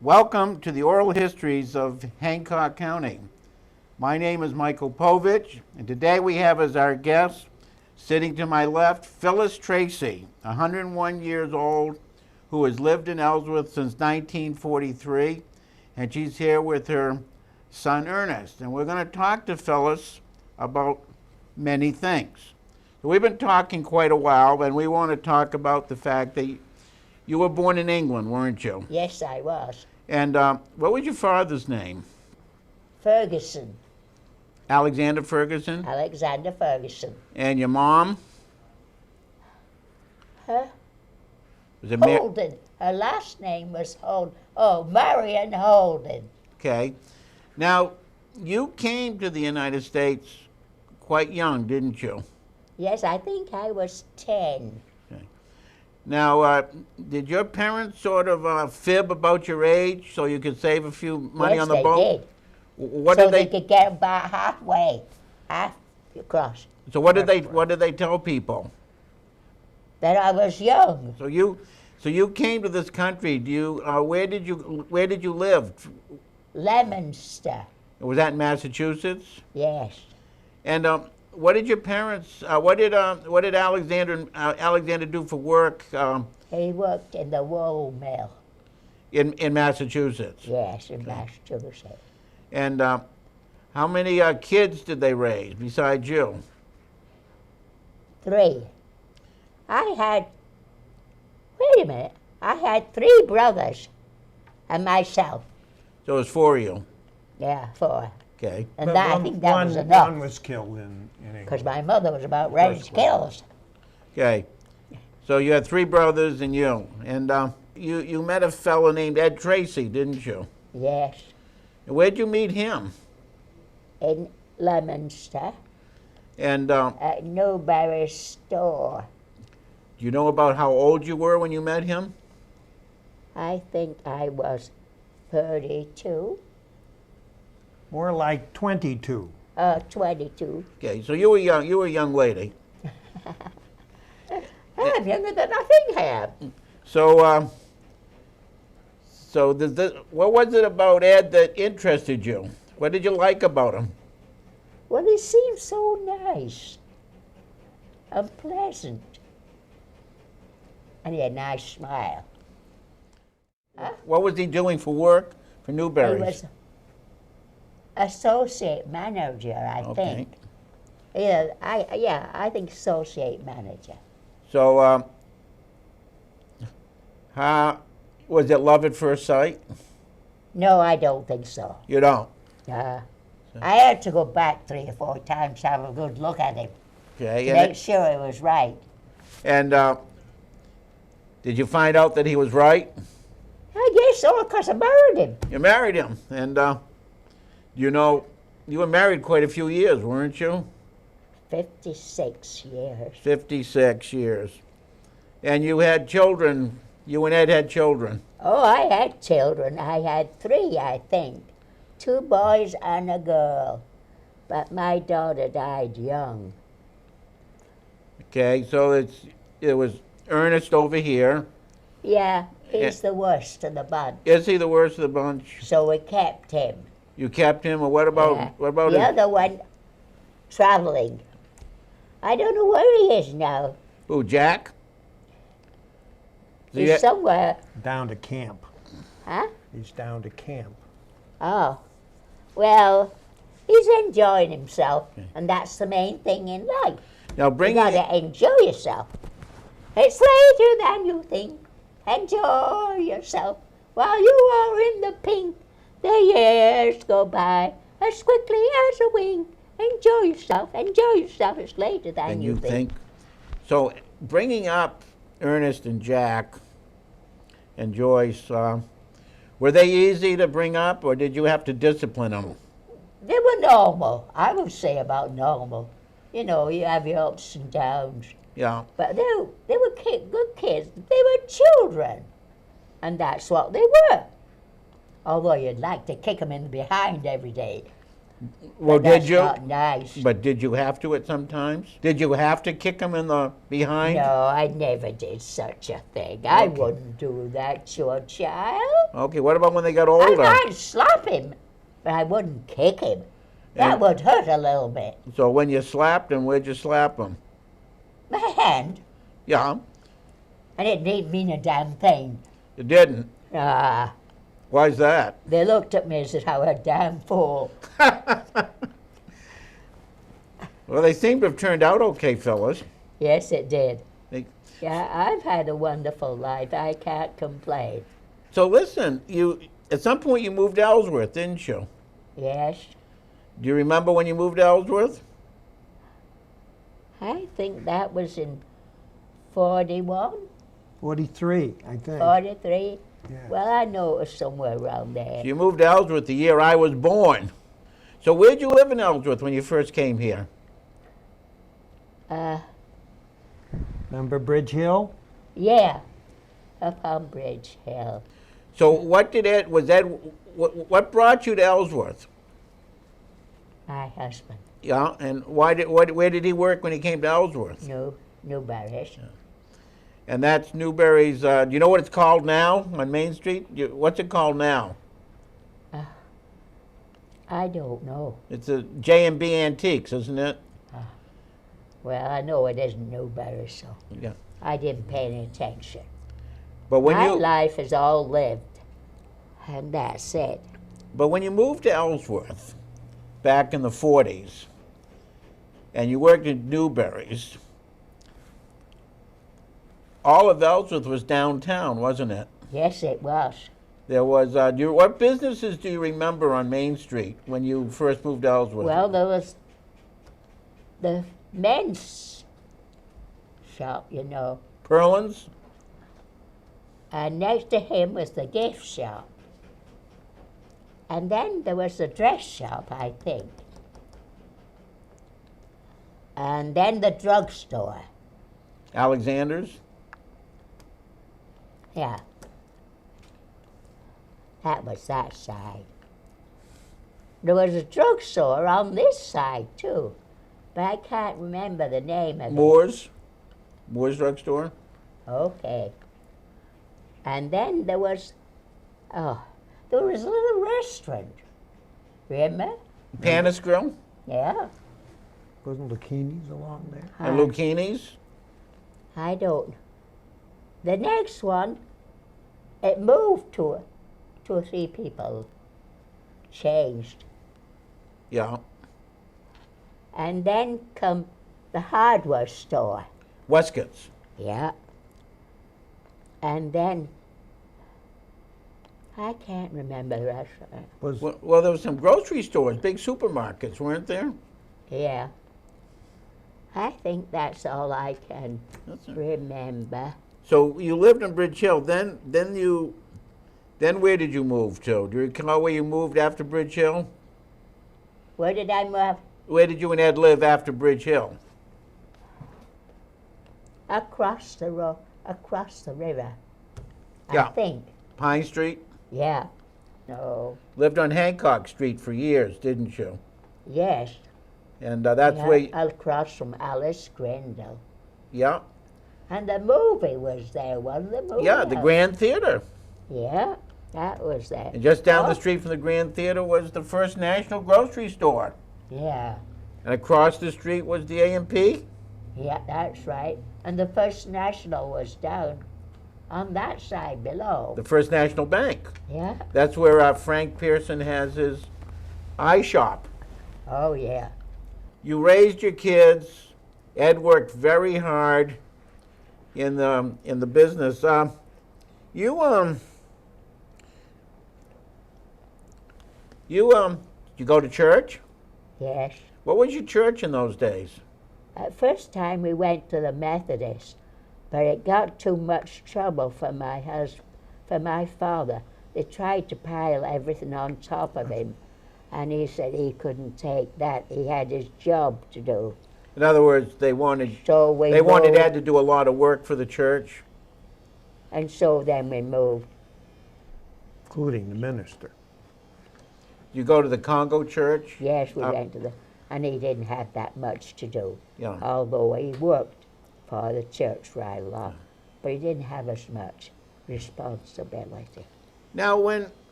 Welcome to the oral histories of Hancock County. My name is Michael Povich, and today we have as our guest, sitting to my left, Phyllis Tracy, 101 years old, who has lived in Ellsworth since 1943, and she's here with her son Ernest. And we're going to talk to Phyllis about many things. So we've been talking quite a while, and we want to talk about the fact that you were born in England, weren't you? Yes, I was. And what was your father's name? Ferguson. Alexander Ferguson? Alexander Ferguson. And your mom? Huh? Was it Holden. Her last name was Holden. Oh, Marion Holden. Okay. Now, you came to the United States quite young, didn't you? Yes, I think I was 10. Okay. Now, did your parents sort of fib about your age so you could save a few money Yes, on the they boat? did. What So did they could get about halfway, half across. So what did they tell people? That I was young. So you came to this country. Where did you live? Leominster. Was that in Massachusetts? Yes. And what did your parents? What did Alexander do for work? He worked in the wool mill. In Massachusetts. Yes, in Massachusetts. And how many kids did they raise besides you? 3. Wait a minute, I had 3 brothers and myself. So it was 4 of you. Yeah, 4. Okay. And I think that was enough. One was killed in England. Because my mother was about ready to kill us. Okay. So you had 3 brothers and you. And you met a fellow named Ed Tracy, didn't you? Yes, And where'd you meet him? in Leominster And do at Newberry's store. you know about how old you were when you met him? I think I was 32, More like 22. 22. Okay. So you were young. You were a young lady. I'm younger than I think I am. So what was it about Ed that interested you? What did you like about him? Well, he seemed so nice and pleasant. And he had a nice smile. What was he doing for work for He Newberry's? was associate manager, I Okay. think. Yeah, I think associate manager. So was it love at first sight? No, I don't think so. You don't. I had to go back 3 or 4 times to have a good look at him Okay. to And, make sure he was right. and did you find out that he was right? I guess so, because I married him. You married him, and you know you were married quite a few years, weren't you? 56 years. 56 years. And you had children. You and Ed had children. Oh, I had children. I had 3, I think. 2 boys and a girl. But my daughter died young. Okay, so it was Ernest over here. Yeah, he's the worst of the bunch. Is he the worst of the bunch? So we kept him. You kept him, or what about Yeah. what about the his, other one traveling? I don't know where he is now. who, Jack? So you He's had- somewhere. Down to camp. Huh? He's down to camp. Oh. Well, he's enjoying himself, and that's the main thing in life. now You bring gotta enjoy yourself. It's later than you think. Enjoy yourself while you are in the pink. The years go by as quickly as a wink. Enjoy yourself. It's later than and you you think. So bringing up Ernest and Jack and Joyce, were they easy to bring up, or did you have to discipline them? They were normal. I would say about normal. You know, you have your ups and downs. Yeah. But they were good kids. They were children. And that's what they were. Although you'd like to kick them in the behind every day. Well, But that's did you? not nice. But did you have to at some times? Did you have to kick him in the behind? No, I never did such a thing. I Okay. wouldn't do that to a child. Okay, what about when they got I older? might slap him, but I wouldn't kick him. That And- would hurt a little bit. So when you slapped him, where'd you slap him? My hand, Yeah, and it didn't mean a damn thing. you didn't. Ah, Why's that? they looked at me and said, "How a damn fool." Well, they seem to have turned out okay, Phyllis. Yes, it did. They, Yeah, I've had a wonderful life. I can't complain. so listen, you at some point you moved to Ellsworth, didn't you? Yes, Do you remember when you moved to Ellsworth? I think that was in 41, 43, I think. 43. Yeah. Well, I know it was somewhere around there. You moved to Ellsworth the year I was born. So where'd you live in Ellsworth when you first came here? Remember Bridge Hill? Yeah, up on Bridge Hill. So what did Ed, was Ed, what brought you to Ellsworth? My husband, Yeah, and where did he work when he came to Ellsworth? Newberry's. And that's Newberry's, do you know what it's called now on Main Street? What's it called now? I don't know. It's a J&B Antiques, isn't it? Well, I know it isn't Newberry, so Yeah. I didn't pay any attention. But when My you life is all lived, and that's it. but when you moved to Ellsworth back in the 40s and you worked at Newberry's, all of Ellsworth was downtown, wasn't it? Yes, it was. There was, what businesses do you remember on Main Street when you first moved to Ellsworth? Well, there was the men's shop, you know, Perlin's? and next to him was the gift shop. And then there was the dress shop, I think. And then the drugstore. Alexander's? Yeah. That was that side. There was a drugstore on this side, too. But I can't remember the name of it. Moore's? Moore's Drugstore? Okay. And then there was a little restaurant. Remember? Panis Grill? Yeah. Wasn't Lucchini's along there? And Lucchini's? I don't. The next one, it moved to 2 or 3 people. Changed. Yeah. And then come the hardware store. Westcott's? Yeah. And then, I can't remember the restaurant. Was Well, there were some grocery stores, big supermarkets, weren't there? Yeah. I think that's all I can That's it. remember. So you lived in Bridge Hill. Then where did you move to? Do you recall where you moved after Bridge Hill? Where did I move? Where did you and Ed live after Bridge Hill? Across the river. Yeah. I think. Pine Street? Yeah. No. Lived on Hancock Street for years, didn't you? Yes. And that's Yeah, where, you, across from Alice Grindle. yeah, And the movie was there, wasn't the movie? yeah, the Grand Theater. Yeah, that was there. And just down the Oh, street from the Grand Theater was the First National Grocery Store. Yeah. And across the street was the A&P. Yeah, that's right. And the First National was down on that side below. The First National Bank. Yeah. That's where Frank Pearson has his eye shop. Oh, yeah. You raised your kids. Ed worked very hard in the business. You go to church? Yes. What was your church in those days? At first time we went to the Methodist, but it got too much trouble for my father. They tried to pile everything on top of him, and he said he couldn't take that. He had his job to do. In other words, they wanted So we wanted moved, Ed to do a lot of work for the church. and so then we moved. including the minister. You go to the Congo church? Yes, we went to the, and he didn't have that much to do. Yeah. Although he worked for the church right a lot, but he didn't have as much responsibility. Now,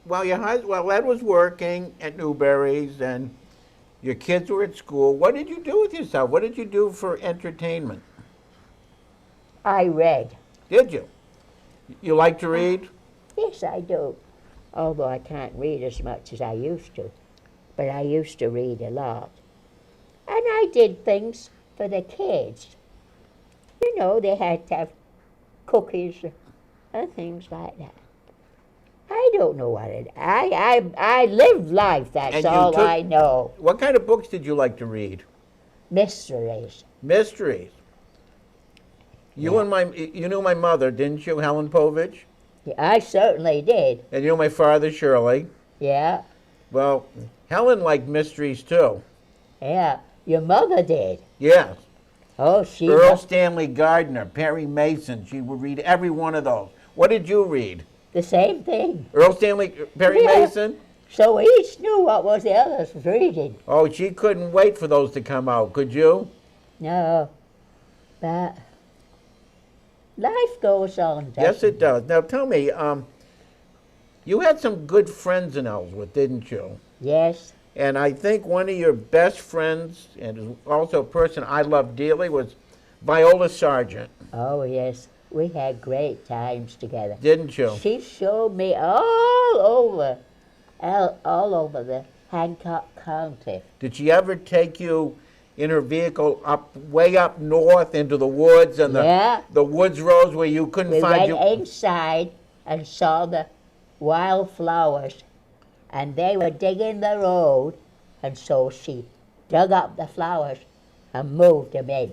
while Ed was working at Newberry's and your kids were at school, what did you do with yourself? What did you do for entertainment? I read. Did you? You like to read? Yes, I do. Although I can't read as much as I used to. But I used to read a lot. And I did things for the kids. You know, they had to have cookies and things like that. I don't know what it. I lived life. That's And you all took- I know. What kind of books did you like to read? Mysteries. Mysteries. You knew my mother, didn't you, Helen Povich? Yeah, I certainly did. And you know my father, Shirley. Yeah, Well, Helen liked mysteries too. yeah. Your mother did. Yes. Oh, she Earl must, Stanley Gardner, Perry Mason. She would read every one of those. What did you read? the same thing. Earl Stanley, Perry Yeah. Mason? So each knew what was the others was reading. Oh, she couldn't wait for those to come out, could you? No, but life goes on. Yes, doesn't it does. Now tell me, you had some good friends in Ellsworth, didn't you? Yes. And I think one of your best friends, and is also a person I love dearly, was Viola Sargent, Oh, yes. We had great times together. didn't you? She showed me all over the Hancock County. Did she ever take you in her vehicle way up north into the woods and Yeah. the woods roads where you couldn't We find went inside and saw the wildflowers, and they were digging the road, and so she dug up the flowers and moved them in.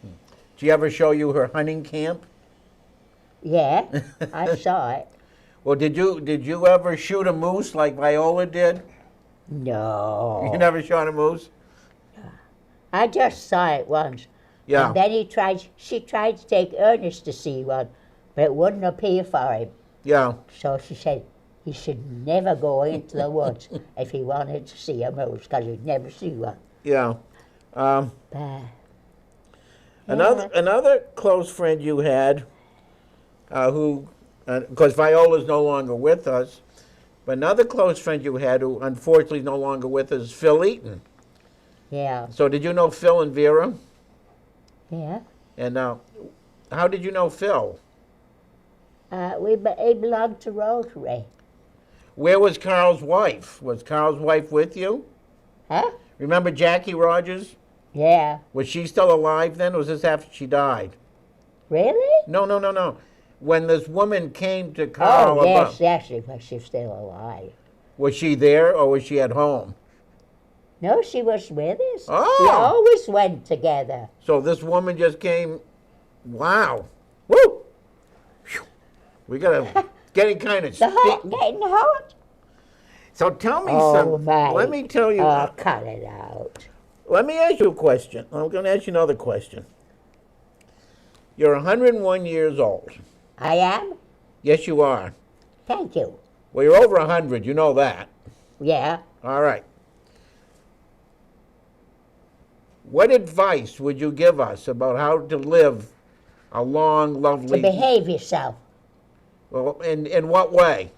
Did she ever show you her hunting camp? Yeah, I saw it. Well, did you ever shoot a moose like Viola did? No. You never shot a moose? I just saw it once. Yeah. And then she tried to take Ernest to see one, but it wouldn't appear for him. Yeah. So she said he should never go into the woods if he wanted to see a moose, because he'd never see one. Yeah. But, Another close friend you had, who, because Viola's no longer with us, but another close friend you had who unfortunately is no longer with us is Phil Eaton. yeah, So did you know Phil and Vera? yeah. And how did you know Phil? He belonged to Rotary. Where was Carl's wife? Was Carl's wife with you? Huh? Remember Jackie Rogers? Yeah. Was she still alive then, or was this after she died? Really? No. When this woman came to Carl, Oh, yes, she's still alive. was she there or was she at home? No, she was with us. Oh. We always went together. So this woman just came. Wow. Woo! Phew. We gotta getting kind of Getting hot? So tell me Oh, something. my. Let me tell you. Oh, cut it out. Let me ask you a question. I'm going to ask you another question. You're 101 years old. I am? Yes, you are. Thank you. Well, you're over 100. You know that. Yeah. All right. What advice would you give us about how to live a long, To lovely... behave yourself. Well, in what way?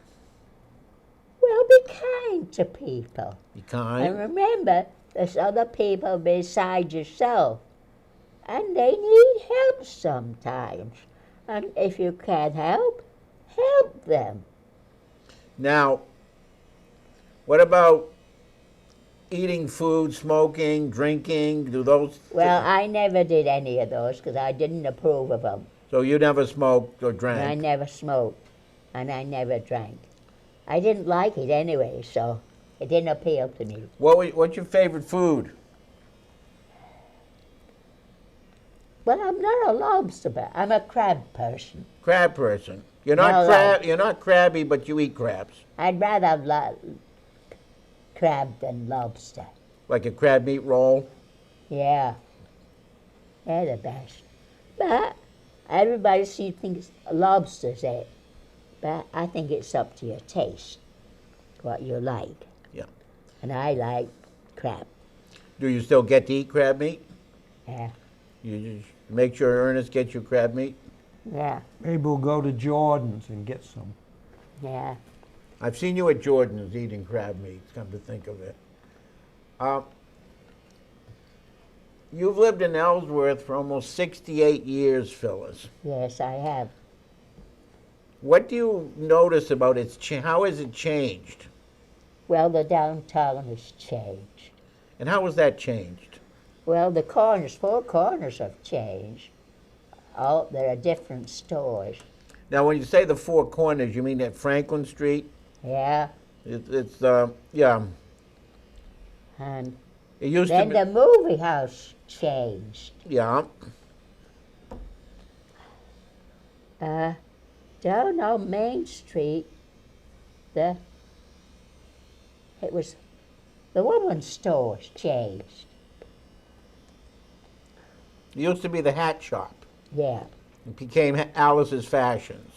Well, be kind to people. Be And kind. remember, there's other people beside yourself. And they need help sometimes. And if you can't help them. Now, what about eating food, smoking, drinking? Do those... Well, I never did any of those because I didn't approve of them. So you never smoked or drank? And I never smoked. And I never drank. I didn't like it anyway, so it didn't appeal to me. What's your favorite food? Well, I'm not a lobster person. I'm a crab person. Crab person. You're not No, You're not crabby, but you eat crabs. I'd rather have crab than lobster. Like a crab meat roll. Yeah. They're the best. But everybody thinks lobster's it. But I think it's up to your taste, what you like. Yeah. and I like crab. Do you still get to eat crab meat? Yeah, You just make sure Ernest gets you crab meat? yeah, Maybe we'll go to Jordan's and get some. yeah. I've seen you at Jordan's eating crab meat, come to think of it. You've lived in Ellsworth for almost 68 years, Phyllis. Yes, I have. What do you notice about how has it changed? Well, the downtown has changed. And how has that changed? Well, the four corners have changed. Oh, there are different stores. Now, when you say the four corners, you mean at Franklin Street? Yeah, Yeah. and It used then to the movie house changed. be, yeah. Down on Main Street, it was the woman's stores changed. It used to be the hat shop. Yeah, It became Alice's Fashions.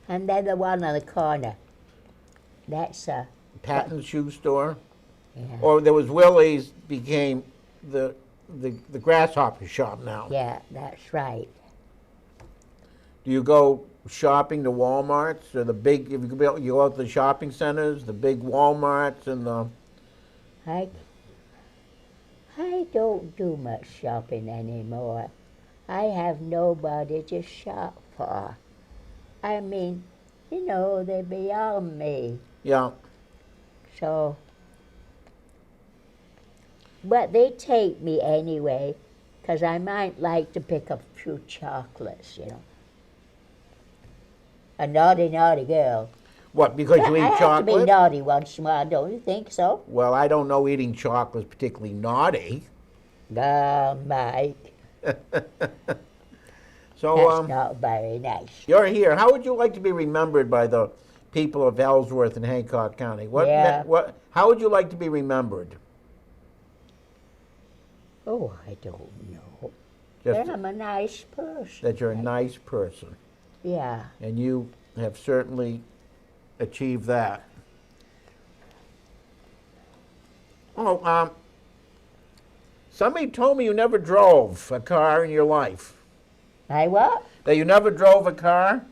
and then the one on the corner. That's Patton's Shoe Store. yeah, Or there was Willie's, became the Grasshopper shop now. yeah, that's right. Do you go shopping to Walmarts or the big? If you go out to the shopping centers, the big Walmarts and the. I don't do much shopping anymore. I have nobody to shop for. I mean, you know, they're beyond me. Yeah. So, but they take me anyway, 'cause I might like to pick up a few chocolates, you know. A naughty, naughty girl. What? Because you I eat have to be chocolate? naughty once in a while, don't you think so? Well, I don't know eating chocolate is particularly naughty. Mike, So that's not very nice. you're here. How would you like to be remembered by the people of Ellsworth and Hancock County? Yeah. How would you like to be remembered? Oh, I don't know. Just But I'm a nice person. that you're a nice person, Yeah. and you have certainly achieved that. Oh, somebody told me you never drove a car in your life. I what? That you never drove a car?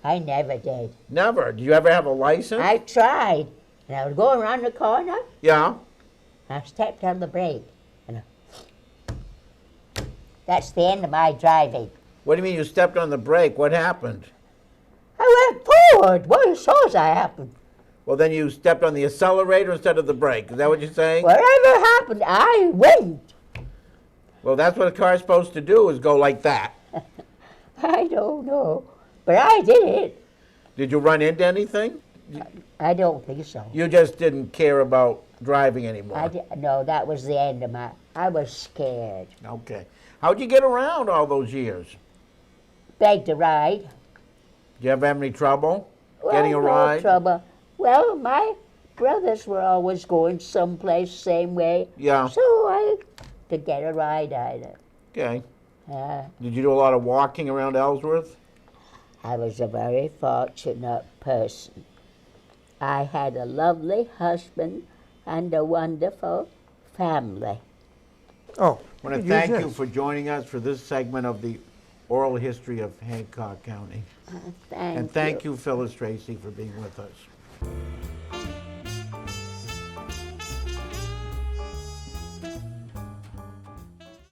I never did. Never. Did you ever have a license? I tried, and I was going around the corner, Yeah. and I stepped on the brake. And that's the end of my driving. What do you mean you stepped on the brake? What happened? I went forward. What you suppose I happened? Well, then you stepped on the accelerator instead of the brake. Is that what you're saying? Whatever happened, I went. Well, that's what a car's supposed to do, is go like that. I don't know, but I did it. Did you run into anything? I don't think so. You just didn't care about driving anymore. No, that was the end of I was scared. Okay. How'd you get around all those years? Begged a ride. Did you ever have any trouble Well, getting a no ride? trouble. Well, my brothers were always going someplace same way. Yeah. So I could get a ride either. Okay. Uh, Did you do a lot of walking around Ellsworth? I was a very fortunate person. I had a lovely husband and a wonderful family. Oh, I want to use thank you this. for joining us for this segment of the oral history of Hancock County. And thank you, Phyllis Tracy, for being with us.